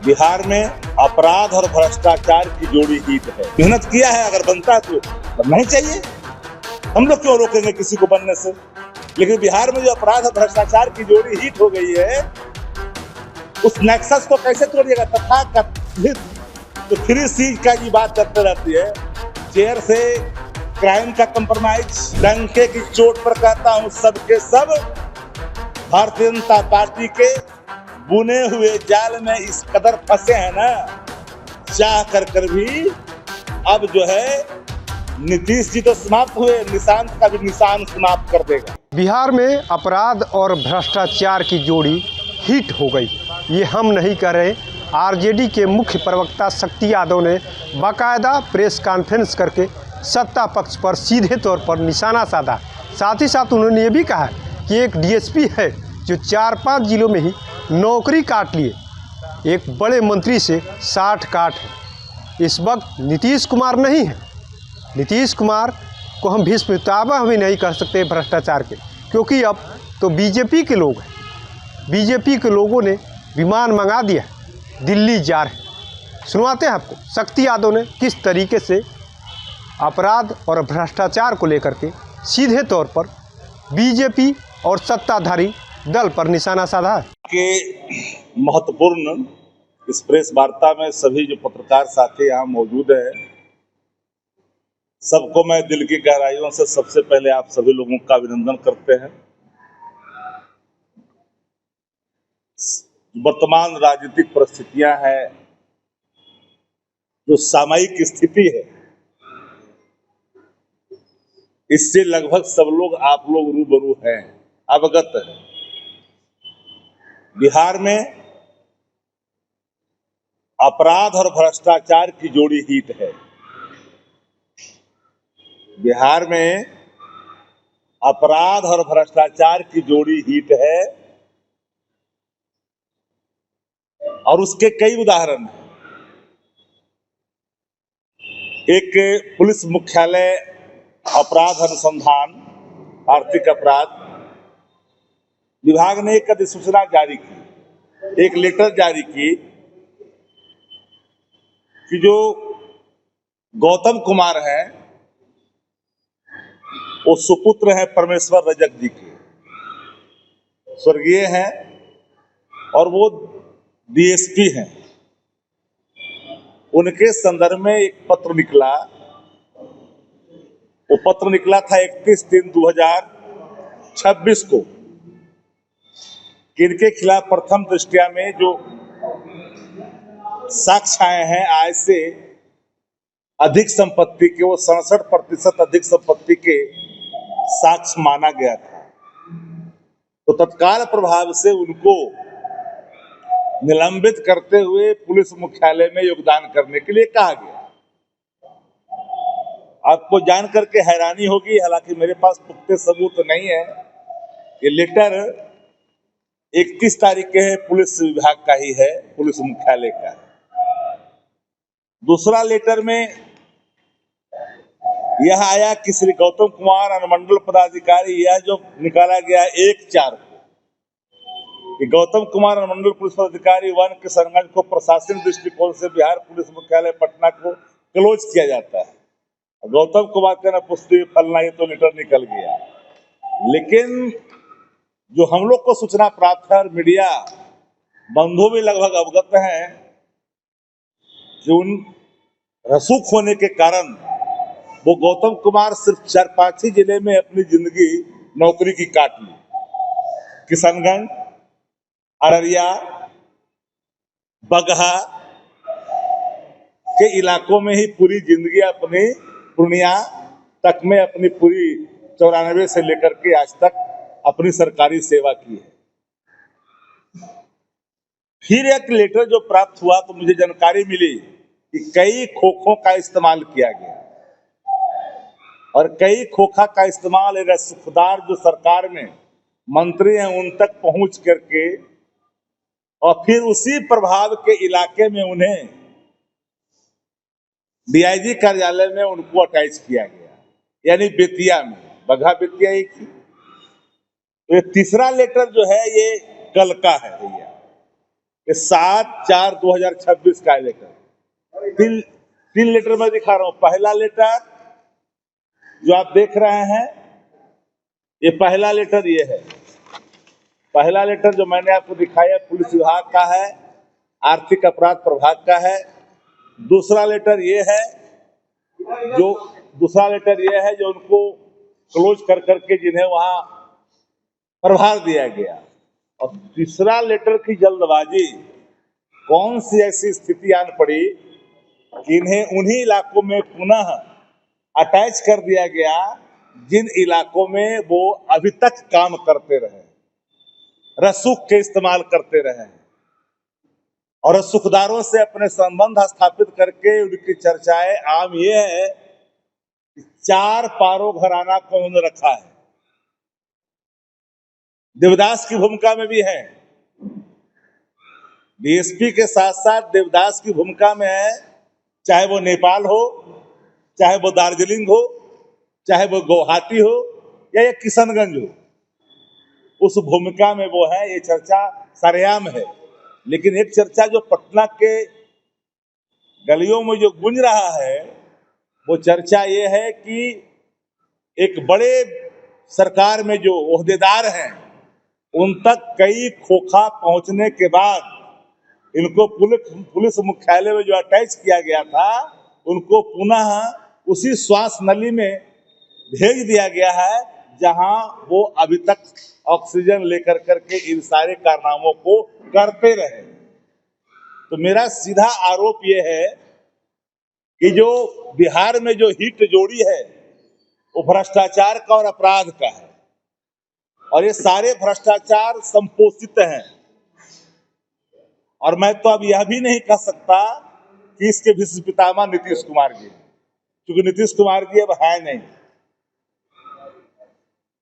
बिहार में अपराध और भ्रष्टाचार की जोड़ी हिट है। मेहनत किया है, अगर बनता है तो बनना ही चाहिए। हम लोग क्यों रोकेंगे किसी को बनने से? लेकिन बिहार में जो अपराध और भ्रष्टाचार की जोड़ी हिट हो गई है, उस नेक्सस को कैसे तोड़िएगा? तथाकथित तो 3C का ये बात करते रहती है, चेयर से क्राइम का कंप्रोमाइज। डंके की चोट पर कहता हूं, सबके सब भारतीय जनता पार्टी के बुने हुए जाल में इस कदर फंसे हैं ना, चाह कर भी अब जो है नीतीश जी तो समाप्त हुए, निशांत का भी निशान समाप्त कर देगा। बिहार में अपराध और भ्रष्टाचार की जोड़ी हिट हो गई। ये हम नहीं कह रहे। आरजेडी के मुख्य प्रवक्ता शक्ति यादव ने बाकायदा प्रेस कॉन्फ्रेंस करके सत्ता पक्ष पर सीधे तौर पर निशाना साधा। साथ ही साथ उन्होंने ये भी कहा कि एक डीएसपी है जो 4-5 जिलों में ही नौकरी काट लिए। एक बड़े मंत्री से 60 काट है। इस वक्त नीतीश कुमार नहीं है। नीतीश कुमार को हम भीष्म पितामह भी नहीं कर सकते भ्रष्टाचार के, क्योंकि अब तो बीजेपी के लोग हैं। बीजेपी के लोगों ने विमान मंगा दिया, दिल्ली जा रहे। सुनवाते हैं आपको शक्ति यादव ने किस तरीके से अपराध और भ्रष्टाचार को लेकर के सीधे तौर पर बीजेपी और सत्ताधारी दल पर निशाना साधा है। के महत्वपूर्ण इस प्रेस वार्ता में सभी जो पत्रकार साथी यहाँ मौजूद है, सबको मैं दिल की गहराइयों से सबसे पहले आप सभी लोगों का अभिनंदन करते हैं। वर्तमान राजनीतिक परिस्थितियां हैं, जो सामयिक स्थिति है, इससे लगभग सब लोग आप लोग रूबरू हैं, अवगत हैं। बिहार में अपराध और भ्रष्टाचार की जोड़ी हिट है। बिहार में अपराध और भ्रष्टाचार की जोड़ी हिट है और उसके कई उदाहरण हैं। एक पुलिस मुख्यालय अपराध अनुसंधान आर्थिक अपराध विभाग ने एक अधिसूचना जारी की, एक लेटर जारी की कि जो गौतम कुमार हैं वो सुपुत्र हैं परमेश्वर रजक जी के, स्वर्गीय हैं और वो डीएसपी हैं। उनके संदर्भ में एक पत्र निकला। वो पत्र निकला था 31/3/2026 को। इनके खिलाफ प्रथम दृष्टया में जो साक्ष्य आए हैं, आय से अधिक संपत्ति के, वो 67% अधिक संपत्ति के साक्ष्य माना गया था। तो तत्काल प्रभाव से उनको निलंबित करते हुए पुलिस मुख्यालय में योगदान करने के लिए कहा गया। आपको जान करके हैरानी होगी, हालांकि मेरे पास पुख्ते सबूत नहीं है, ये लेटर 31 तारीख के है, पुलिस विभाग का ही है, पुलिस मुख्यालय का है। दूसरा लेटर में यह आया कि श्री गौतम कुमार अनुमंडल पदाधिकारी, यह जो निकाला गया 1/4 को, गौतम कुमार अनुमंडल पुलिस पदाधिकारी वन किशनगंज को प्रशासनिक दृष्टिकोण से बिहार पुलिस मुख्यालय पटना को क्लोज किया जाता है। गौतम कुमार का ना पुष्टि फलना, ये तो लेटर निकल गया। लेकिन जो हम लोग को सूचना प्राप्त है और मीडिया बंधु भी लगभग अवगत हैं कि उन रसूख होने के कारण वो गौतम कुमार सिर्फ 4-5 ही जिले में अपनी जिंदगी नौकरी की काट ली। किशनगंज, अररिया, बगहा के इलाकों में ही पूरी जिंदगी अपनी, पूर्णिया तक में अपनी पूरी 94 से लेकर के आज तक अपनी सरकारी सेवा की है। फिर एक लेटर जो प्राप्त हुआ तो मुझे जानकारी मिली कि कई खोखों का इस्तेमाल किया गया और कई खोखा का इस्तेमाल रसूखदार जो सरकार में मंत्री हैं उन तक पहुंच करके और फिर उसी प्रभाव के इलाके में उन्हें डीआईजी कार्यालय में उनको अटैच किया गया, यानी बेतिया में, बगहा बेतिया एक ही। तो ये तीसरा लेटर जो है ये कल का है भैया, ये 7/4/2026 का है लेटर। तीन लेटर मैं दिखा रहा हूं। पहला लेटर जो आप देख रहे हैं, ये पहला लेटर ये है। पहला लेटर जो मैंने आपको दिखाया पुलिस विभाग का है, आर्थिक अपराध प्रभाग का है। दूसरा लेटर ये है जो उनको क्लोज कर करके जिन्हें वहां प्रभार दिया गया। और तीसरा लेटर की जल्दबाजी, कौन सी ऐसी स्थिति आन पड़ी कि इन्हें उन्हीं इलाकों में पुनः अटैच कर दिया गया जिन इलाकों में वो अभी तक काम करते रहे, रसूख के इस्तेमाल करते रहे और रसूखदारों से अपने संबंध स्थापित करके उनकी चर्चाएं आम ये है कि 4 पारो घराना को उन्होंने रखा है। देवदास की भूमिका में भी है, डीएसपी के साथ साथ देवदास की भूमिका में है, चाहे वो नेपाल हो, चाहे वो दार्जिलिंग हो, चाहे वो गुवाहाटी हो या ये किशनगंज हो, उस भूमिका में वो है। ये चर्चा सरेआम है। लेकिन एक चर्चा जो पटना के गलियों में जो गूंज रहा है, वो चर्चा ये है कि एक बड़े सरकार में जो ओहदेदार हैं उन तक कई खोखा पहुंचने के बाद इनको पुलिस मुख्यालय में जो अटैच किया गया था, उनको पुनः उसी श्वास नली में भेज दिया गया है जहां वो अभी तक ऑक्सीजन लेकर करके इन सारे कारनामों को करते रहे। तो मेरा सीधा आरोप ये है कि जो बिहार में जो हिट जोड़ी है वो भ्रष्टाचार का और अपराध का है, और ये सारे भ्रष्टाचार संपोषित हैं। और मैं तो अब यह भी नहीं कह सकता कि इसके भीष्म पितामह नीतीश कुमार जी, क्योंकि नीतीश कुमार जी अब है नहीं।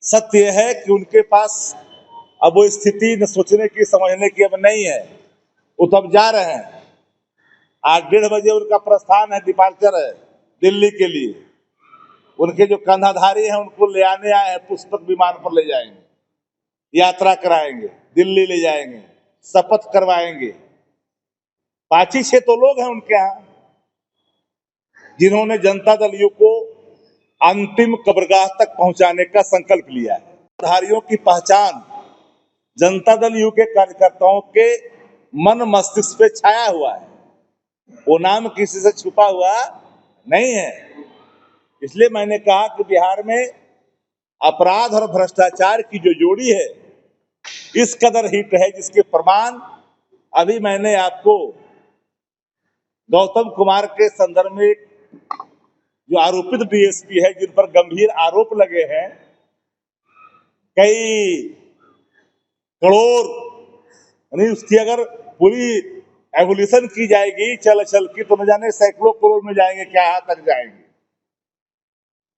सत्य यह है कि उनके पास अब वो स्थिति न सोचने की समझने की अब नहीं है। वो तो अब जा रहे हैं। आज 1:30 बजे उनका प्रस्थान है, डिपार्चर है दिल्ली के लिए। उनके जो कंधाधारी हैं उनको ले आने आए हैं, पुष्पक विमान पर ले जाएंगे, यात्रा कराएंगे, दिल्ली ले जाएंगे, शपथ करवाएंगे। 5-6 तो लोग हैं उनके यहाँ जिन्होंने जनता दल यू को अंतिम कब्रगाह तक पहुंचाने का संकल्प लिया है। धारियों की पहचान जनता दल यू के कार्यकर्ताओं के मन मस्तिष्क पे छाया हुआ है, वो नाम किसी से छुपा हुआ नहीं है। इसलिए मैंने कहा कि बिहार में अपराध और भ्रष्टाचार की जो जोड़ी है इस कदर हिट है, जिसके प्रमाण अभी मैंने आपको गौतम कुमार के संदर्भ में जो आरोपित डीएसपी है, जिन पर गंभीर आरोप लगे हैं, कई करोड़, यानी उसकी अगर पूरी एवोल्यूशन की जाएगी चल की तो न जाने सैकड़ों करोड़ में जाएंगे, क्या हाथ तक जाएंगे।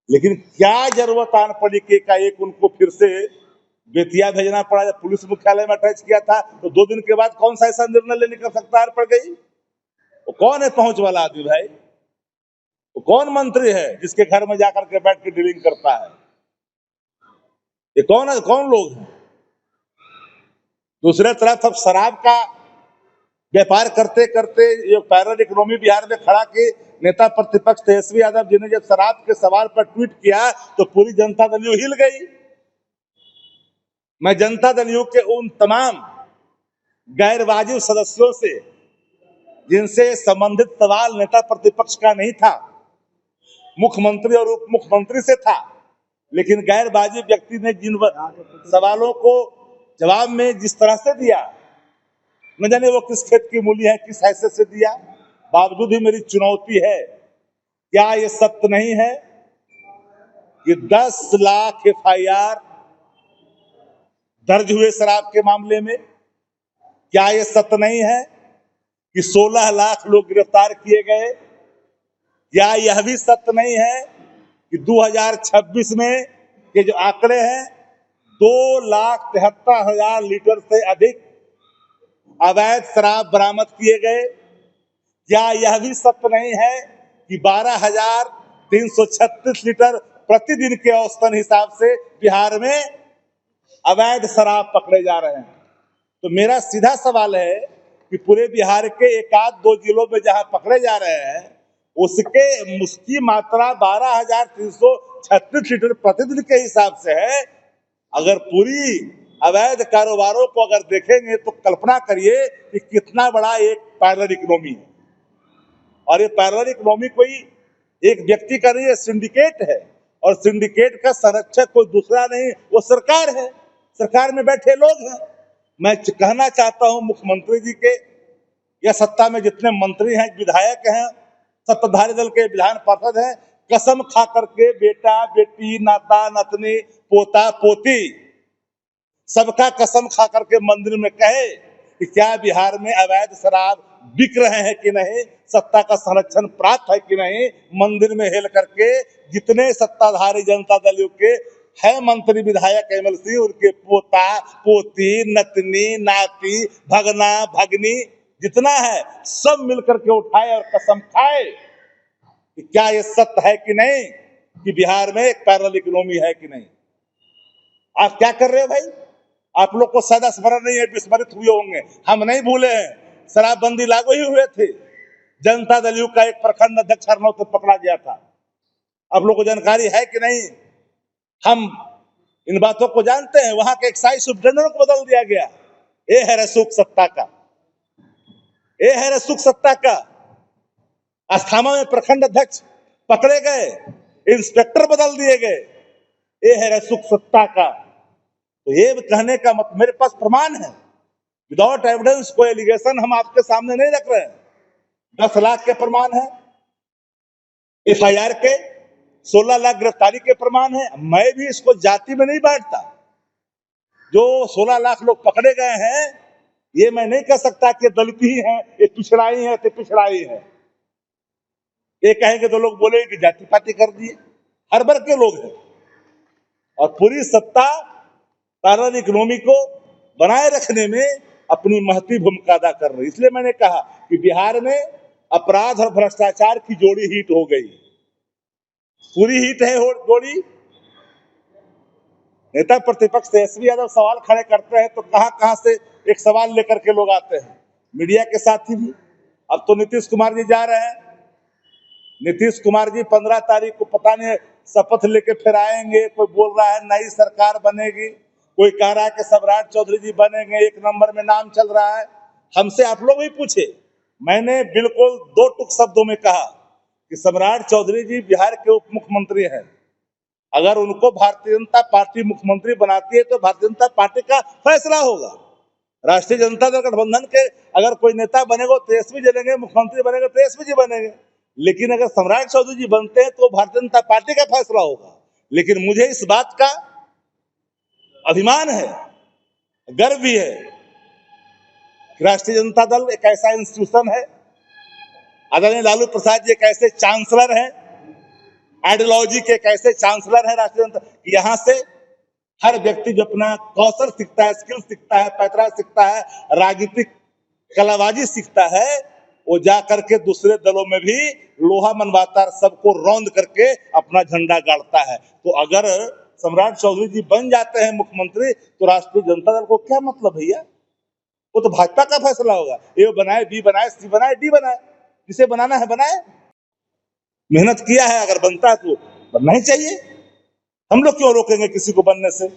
लेकिन क्या जरूरत आन पड़ी कि एक उनको फिर से बेतिया भेजना पड़ा। जब पुलिस मुख्यालय में अटैच किया था तो 2 दिन के बाद कौन सा ऐसा निर्णय लेने की आवश्यकता पड़ गई? वो कौन है पहुंच वाला आदमी भाई? वो कौन मंत्री है जिसके घर में जाकर के बैठ के डीलिंग करता है? ये कौन है, कौन लोग हैं? दूसरे तरफ अब शराब का व्यापार करते करते ये पैरल इकोनॉमी बिहार में खड़ा के नेता प्रतिपक्ष तेजस्वी यादव जी ने जब शराब के सवाल पर ट्वीट किया तो पूरी जनता दल यू हिल गई। मैं जनता दल यू के उन तमाम गैर वाजिब सदस्यों से जिनसे संबंधित सवाल नेता प्रतिपक्ष का नहीं था, मुख्यमंत्री और उप मुख्यमंत्री से था, लेकिन गैर वाजिब व्यक्ति ने जिन सवालों को जवाब में जिस तरह से दिया, न जाने वो किस खेत की मूली है, किस हैसियत से दिया, बावजूद ही मेरी चुनौती है, क्या ये सत्य नहीं है कि 10 लाख FIR दर्ज हुए शराब के मामले में? क्या ये सत्य नहीं है कि 16 लाख लोग गिरफ्तार किए गए? क्या यह भी सत्य नहीं है कि 2026 में के जो आंकड़े हैं 2,73,000 लीटर से अधिक अवैध शराब बरामद किए गए? क्या यह भी सत्य नहीं है कि 12,336 लीटर प्रतिदिन के औसतन हिसाब से बिहार में अवैध शराब पकड़े जा रहे हैं? तो मेरा सीधा सवाल है कि पूरे बिहार के एक आध दो जिलों में जहां पकड़े जा रहे हैं उसकी मात्रा 12,336 लीटर प्रतिदिन के हिसाब से है। अगर पूरी अवैध कारोबारों को अगर देखेंगे तो कल्पना करिए कि कितना बड़ा एक पैरेलल इकोनॉमी है। और ये पैरेलल इकोनॉमी कोई एक व्यक्ति का नहीं है, सिंडिकेट है। और सिंडिकेट का संरक्षक कोई दूसरा नहीं, वो सरकार है, सरकार में बैठे लोग हैं। मैं कहना चाहता हूं मुख्यमंत्री जी के या सत्ता में जितने मंत्री हैं, विधायक हैं, सत्ताधारी दल के विधान पार्षद हैं, कसम खा करके बेटा बेटी, नाता नतनी, पोता पोती सबका कसम खा करके मंदिर में कहे कि क्या बिहार में अवैध शराब बिक रहे हैं कि नहीं, सत्ता का संरक्षण प्राप्त है कि नहीं। मंदिर में हेल करके जितने सत्ताधारी जनता दल के है मंत्री विधायक एमएलसी, उनके पोता पोती, नतनी नाती, भगना भगनी जितना है सब मिलकर के उठाए और कसम खाए कि क्या ये सत्य है कि नहीं कि बिहार में एक पैरेलल इकोनॉमी है कि नहीं। आप क्या कर रहे हो भाई? आप लोग को सदा स्मरण नहीं है, विस्मरित हुए होंगे, हम नहीं भूले हैं। शराबबंदी लागू ही हुए थे, जनता दल का एक प्रखंड अध्यक्ष हरनौत पकड़ा गया था। आप लोग को जानकारी है कि नहीं? हम इन बातों को जानते हैं। वहां के एक्साइज सुप्रिंटेंडेंट को बदल दिया गया। ये है रसूख सत्ता का, ये है रसूख सत्ता का। अस्थामा में प्रखंड अध्यक्ष पकड़े गए, इंस्पेक्टर बदल दिए गए, ये है रसूख सत्ता का। तो ये कहने का मतलब, मेरे पास प्रमाण है, विदाउट एविडेंस कोई एलिगेशन हम आपके सामने नहीं रख रहे हैं। 10 लाख के प्रमाण है, एफआईआर के 16 लाख गिरफ्तारी के प्रमाण है। मैं भी इसको जाति में नहीं बांटता। जो 16 लाख लोग पकड़े गए हैं, ये मैं नहीं कह सकता कि दलित ही है, ये पिछड़ाई है, तो पिछड़ाई है। ये कहेंगे तो लोग बोलेंगे कि जाति पाति कर दिए। हर वर्ग के लोग हैं और पूरी सत्ता पैरेलल इकोनॉमी को बनाए रखने में अपनी महती भूमिका अदा कर रही। इसलिए मैंने कहा कि बिहार में अपराध और भ्रष्टाचार की जोड़ी हिट हो गई, पूरी हिट है जोड़ी। नेता प्रतिपक्ष तेजस्वी यादव सवाल खड़े करते हैं तो कहां से एक सवाल लेकर के लोग आते हैं, मीडिया के साथी भी। अब तो नीतीश कुमार जी जा रहे हैं, नीतीश कुमार जी 15 तारीख को पता नहीं शपथ लेके फिर आएंगे। कोई बोल रहा है नई सरकार बनेगी, कोई कह रहा है कि सम्राट चौधरी जी बनेंगे, 1 नंबर में नाम चल रहा है। हमसे आप लोग भी पूछे, मैंने बिल्कुल 2 टुक शब्दों में कहा कि सम्राट चौधरी जी बिहार के उप मुख्यमंत्री हैं। अगर उनको भारतीय जनता पार्टी मुख्यमंत्री बनाती है तो भारतीय जनता पार्टी का फैसला होगा। राष्ट्रीय जनता दल गठबंधन के अगर कोई नेता बनेगा तेजस्वी जी बनेंगे, मुख्यमंत्री बनेगा तेजस्वी जी बनेंगे। लेकिन अगर सम्राट चौधरी जी बनते हैं तो भारतीय जनता पार्टी का फैसला होगा। लेकिन मुझे इस बात का अभिमान है, गर्व भी है, राष्ट्रीय जनता दल एक ऐसा इंस्टीट्यूशन है, आदरणीय लालू प्रसाद जी एक ऐसे चांसलर हैं, आइडियोलॉजी के एक ऐसे चांसलर है राष्ट्रीय जनता, यहाँ से हर व्यक्ति जो अपना कौशल सीखता है, स्किल सीखता है, पैतरा सीखता है, राजनीतिक कलाबाजी सीखता है, वो जा करके दूसरे दलों में भी लोहा मनवाता, सबको रौंद करके अपना झंडा गाड़ता है। तो अगर सम्राट चौधरी जी बन जाते हैं मुख्यमंत्री तो राष्ट्रीय जनता दल को क्या मतलब भैया? वो तो भाजपा का फैसला होगा। ए बनाए, बी बनाए, सी बनाए, डी बनाए, जिसे बनाना है बनाए। मेहनत किया है, अगर बनता है तो बनना ही चाहिए। हम लोग क्यों रोकेंगे किसी को बनने से?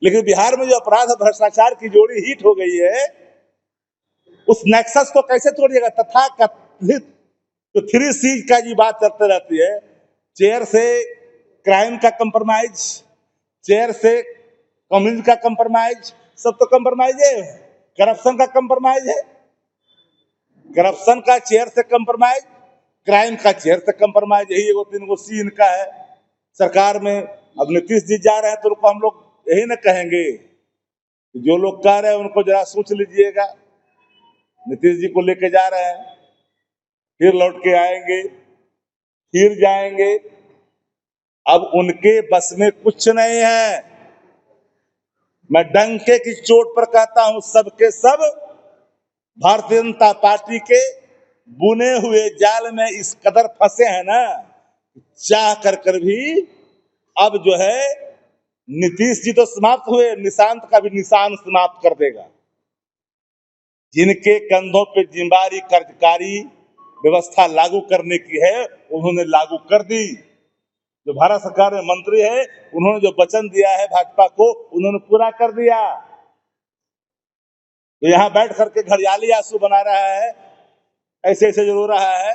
लेकिन बिहार में जो अपराध और भ्रष्टाचार की जोड़ी हिट हो गई है, उस नेक्सस को कैसे तोड़िएगा? तथाकथित तो 3C का जी बात चलते रहती है, चेयर से क्राइम का कंप्रोमाइज, चेयर से कम्युनिज्म का कंप्रोमाइज, सब तो कंप्रोमाइज है। करप्शन का कंप्रोमाइज है, करप्शन का चेयर से कंप्रोमाइज, क्राइम का चेयर से कंप्रोमाइज। यही 2-3 सी इनका है सरकार में। अब नीतीश जी जा रहे हैं तो उनको हम लोग यही ना कहेंगे, जो लोग कह रहे हैं उनको जरा सोच लीजिएगा। नीतीश जी को लेके जा रहे हैं, फिर लौट के आएंगे, फिर जाएंगे। अब उनके बस में कुछ नहीं है। मैं डंके की चोट पर कहता हूं, सबके सब भारतीय जनता पार्टी के बुने हुए जाल में इस कदर फंसे हैं ना, चाह कर भी अब जो है नीतीश जी तो समाप्त हुए, निशांत का भी निशान समाप्त कर देगा। जिनके कंधों पे जिम्मेदारी कर्जकारी व्यवस्था लागू करने की है, उन्होंने लागू कर दी। जो भारत सरकार में मंत्री है, उन्होंने जो वचन दिया है भाजपा को, उन्होंने पूरा कर दिया। तो यहाँ बैठ करके घड़ियाली आंसू बना रहा है, ऐसे ऐसे जो रो रहा है,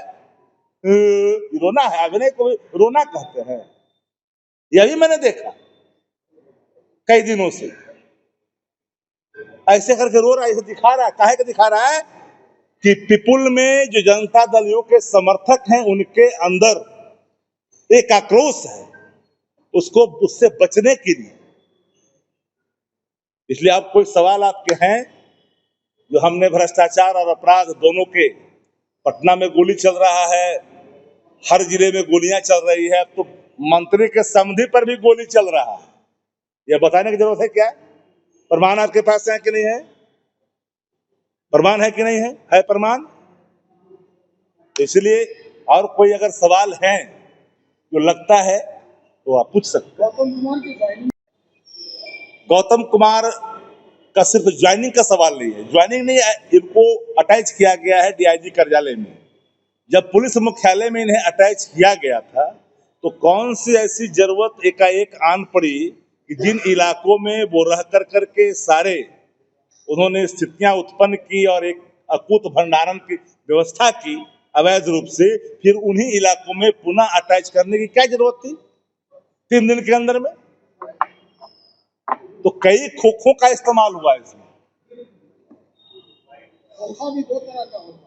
रोना है, अभिनय को रोना कहते हैं। यह भी मैंने देखा कई दिनों से, ऐसे करके रो रहा है, ऐसे दिखा रहा है। काहे के दिखा रहा है कि पीपुल में जो जनता दलियों के समर्थक हैं, उनके अंदर एक आक्रोश है, उसको उससे बचने के लिए। इसलिए अब कोई सवाल आपके हैं, जो हमने भ्रष्टाचार और अपराध दोनों के, पटना में गोली चल रहा है, हर जिले में गोलियां चल रही है, अब तो मंत्री के समधी पर भी गोली चल रहा है। यह बताने की जरूरत है क्या? प्रमाण आपके पास है कि नहीं है? प्रमाण है कि नहीं है? है प्रमाण? इसलिए और कोई अगर सवाल है जो लगता है तो आप पूछ सकते हैं। गौतम कुमार का सिर्फ ज्वाइनिंग का सवाल नहीं है, ज्वाइनिंग नहीं है, इनको अटैच किया गया है डीआईजी कार्यालय में। जब पुलिस मुख्यालय में इन्हें अटैच किया गया था, तो कौन सी ऐसी जरूरत एकाएक आन पड़ी कि जिन इलाकों में वो रह कर करके सारे उन्होंने स्थितियां उत्पन्न की और एक अकूत भंडारण की व्यवस्था की अवैध रूप से, फिर उन्हीं इलाकों में पुनः अटैच करने की क्या जरूरत थी 3 दिन के अंदर में? तो कई खोखों का इस्तेमाल हुआ इसमें।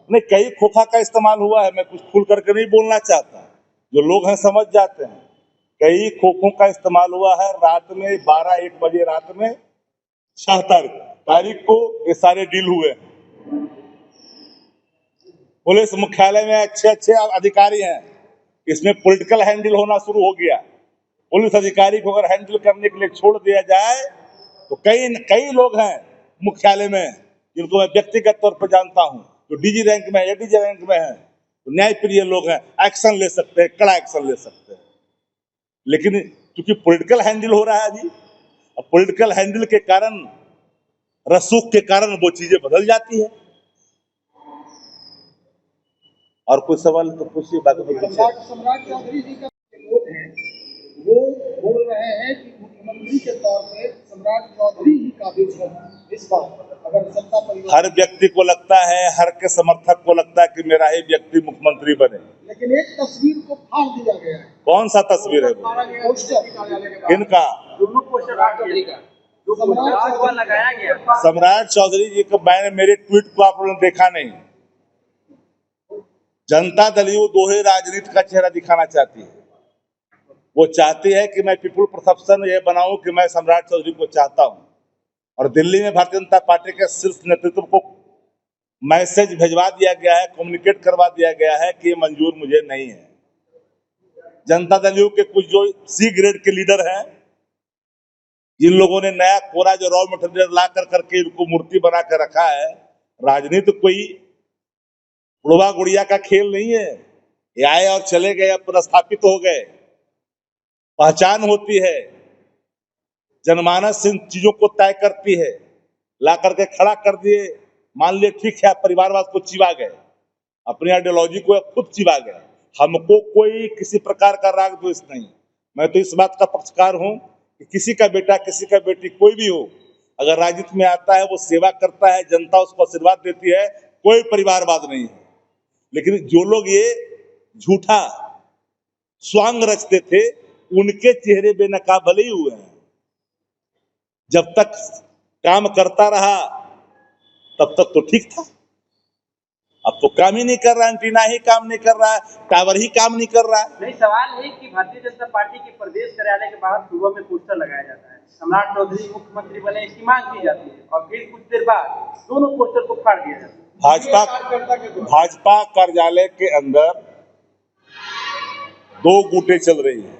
नहीं, कई खोखा का इस्तेमाल हुआ है। मैं कुछ खुल करके नहीं बोलना चाहता, जो लोग हैं समझ जाते हैं। कई खोखों का इस्तेमाल हुआ है। रात में 12-1 बजे रात में 6 तारीख को ये सारे डील हुए। पुलिस मुख्यालय में अच्छे अच्छे अधिकारी हैं, इसमें पॉलिटिकल हैंडल होना शुरू हो गया। पुलिस अधिकारी को अगर हैंडल करने के लिए छोड़ दिया जाए, तो कई लोग हैं मुख्यालय में जिनको मैं व्यक्तिगत तौर पर जानता हूं, जो डीजी रैंक में, एडीजी रैंक में है, तो न्यायप्रिय लोग हैं, एक्शन ले सकते हैं, कड़ा एक्शन ले सकते हैं। लेकिन क्योंकि पॉलिटिकल हैंडल हो रहा है अभी, और पॉलिटिकल हैंडल के कारण, रसूख के कारण वो चीजें बदल जाती है। और कोई सवाल तो पूछिए, बाकी तो पूछिए। सम्राट चौधरी जी का लोग हैं, वो बोल रहे हैं कि मुख्यमंत्री के तौर पे सम्राट चौधरी ही काबिल है इस बार, अगर सत्ता परिवर्तन। हर व्यक्ति को लगता है, हर के समर्थक को लगता है कि मेरा ही व्यक्ति मुख्यमंत्री बने, लेकिन एक तस्वीर को फाड़ दिया गया है। कौन सा तस्वीर है? किनका? सम्राट चौधरी जी को मैंने, मेरे ट्वीट को आप लोगों ने देखा नहीं। जनता दलियों दोहरे राजनीति का चेहरा दिखाना चाहती है। वो चाहती है कि मैं पीपुल परसेप्शन ये बनाऊं कि मैं सम्राट चौधरी को चाहता हूं, और दिल्ली में भारतीय जनता पार्टी के शीर्ष नेतृत्व को मैसेज भिजवा दिया गया है, कम्युनिकेट करवा दिया गया है कि ये मंजूर मुझे नहीं है। जनता दलियों के कुछ जो सी ग्रेड के लीडर हैं, जिन लोगों ने नया कोरा जो रॉ मटेरियल ला कर करके इनको मूर्ति बना कर रखा है, राजनीति कोई उड़वा गुड़िया का खेल नहीं है। ये आए और चले गए, अब प्रस्थापित हो गए। पहचान होती है, जनमानस इन चीजों को तय करती है। ला करके खड़ा कर दिए, मान लिया ठीक है, परिवारवाद को चिवा गए, अपनी आइडियोलॉजी को खुद चिवा गए। हमको कोई किसी प्रकार का राग द्वेष नहीं। मैं तो इस बात का पक्षकार हूं कि किसी का बेटा, किसी का बेटी, कोई भी हो, अगर राजनीति में आता है, वो सेवा करता है, जनता उसको आशीर्वाद देती है, कोई परिवारवाद नहीं है। लेकिन जो लोग ये झूठा स्वांग रचते थे, उनके चेहरे बेनकाब भले ही हुए हैं। जब तक काम करता रहा तब तक तो ठीक था। अब तो काम ही नहीं कर रहा, एंटीना ही काम नहीं कर रहा है, टावर ही काम नहीं कर रहा है। नहीं, सवाल है कि भारतीय जनता पार्टी के प्रदेश कार्यालय के बाहर सुबह में पोस्टर लगाया जाता है, सम्राट चौधरी मुख्यमंत्री बने इसकी मांग की जाती है, और फिर कुछ देर बाद दोनों पोस्टर को फाड़ दिया जाता है। भाजपा कार्यालय के अंदर 2 गुटें चल रही है।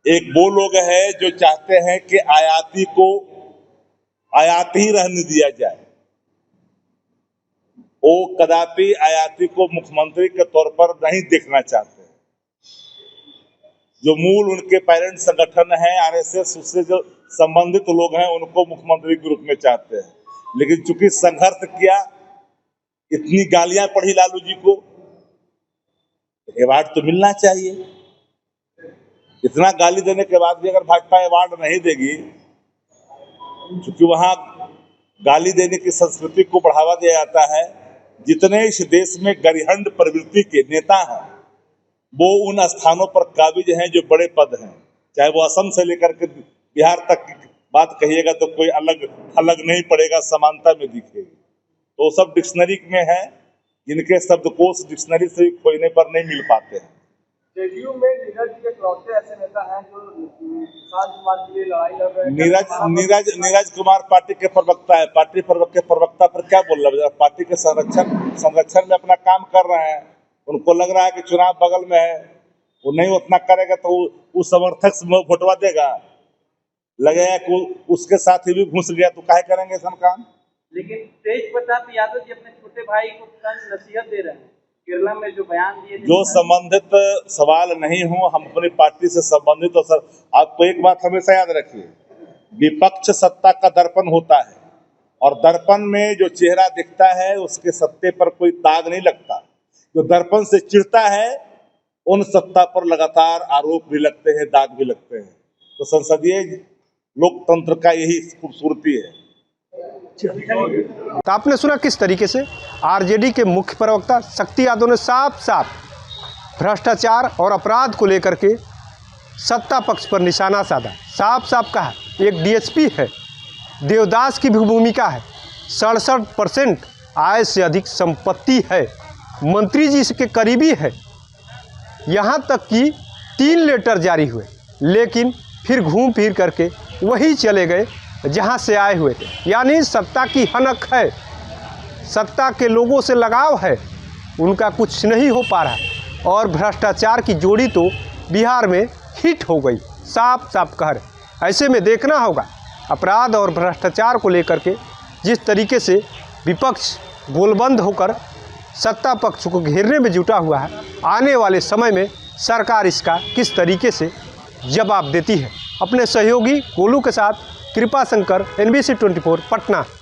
एक वो लोग हैं जो चाहते हैं कि आयाती को आयाती ही रहने दिया जाए। वो कदापि आयाती को मुख्यमंत्री के तौर पर नहीं देखना चाहते। जो मूल उनके पेरेंट संगठन है आरएसएस, उससे जो संबंधित लोग हैं, उनको मुख्यमंत्री के रूप में चाहते हैं। लेकिन चूंकि संघर्ष किया, इतनी गालियां पड़ी लालू जी को, अवार्ड तो मिलना चाहिए। इतना गाली देने के बाद भी अगर भाजपा अवार्ड नहीं देगी, क्योंकि वहां गाली देने की संस्कृति को बढ़ावा दिया जाता है। जितने इस देश में गरिहंड प्रवृत्ति के नेता हैं वो उन स्थानों पर काबिज हैं जो बड़े पद हैं, चाहे वो असम से लेकर के बिहार तक की बात कहिएगा तो कोई अलग नहीं पड़ेगा, समानता में दिखेगी। तो सब डिक्शनरी में है, जिनके शब्दकोश डिक्शनरी से खोजने पर नहीं मिल पाते हैं। जेडीयू में नीरज जी इकलौते ऐसे नेता हैं जो किसान समाज के लिए लड़ाई लड़ रहे हैं। नीरज कुमार पार्टी के प्रवक्ता है, पार्टी के प्रवक्ता पर क्या बोल रहा है? पार्टी के संरक्षण में अपना काम कर रहे हैं। उनको लग रहा है कि चुनाव बगल में है, वो नहीं उतना करेगा तो उस समर्थक से वोटवा देगा, लगेगा कि उसके साथ ही भी घुस गया तो काहे करेंगे सब काम। लेकिन तेज प्रताप यादव जी अपने छोटे भाई को नसीहत दे रहे हैं, केरला में जो बयान दिए जो संबंधित सवाल नहीं हो, हम अपनी पार्टी से संबंधित। और सर आपको एक बात हमेशा याद रखिए, विपक्ष सत्ता का दर्पण होता है और दर्पण में जो चेहरा दिखता है उसके सत्ते पर कोई दाग नहीं लगता। जो दर्पण से चिढ़ता है उन सत्ता पर लगातार आरोप भी लगते हैं, दाग भी लगते हैं। तो संसदीय लोकतंत्र का यही खूबसूरती है। तो आपने सुना किस तरीके से आरजेडी के मुख्य प्रवक्ता शक्ति यादव ने साफ साफ भ्रष्टाचार और अपराध को लेकर के सत्ता पक्ष पर निशाना साधा। साफ साफ कहा, एक डीएसपी है, देवदास की भी भूमिका है, 67% आय से अधिक संपत्ति है, मंत्री जी के करीबी है, यहाँ तक कि 3 लेटर जारी हुए, लेकिन फिर घूम फिर करके वही चले गए जहाँ से आए हुए थे। यानी सत्ता की हनक है, सत्ता के लोगों से लगाव है, उनका कुछ नहीं हो पा रहा। और भ्रष्टाचार की जोड़ी तो बिहार में हिट हो गई, साफ साफ कह रहे। ऐसे में देखना होगा अपराध और भ्रष्टाचार को लेकर के जिस तरीके से विपक्ष गोलबंद होकर सत्ता पक्ष को घेरने में जुटा हुआ है, आने वाले समय में सरकार इसका किस तरीके से जवाब देती है। अपने सहयोगी गोलू के साथ कृपा शंकर, NBC 24 पटना।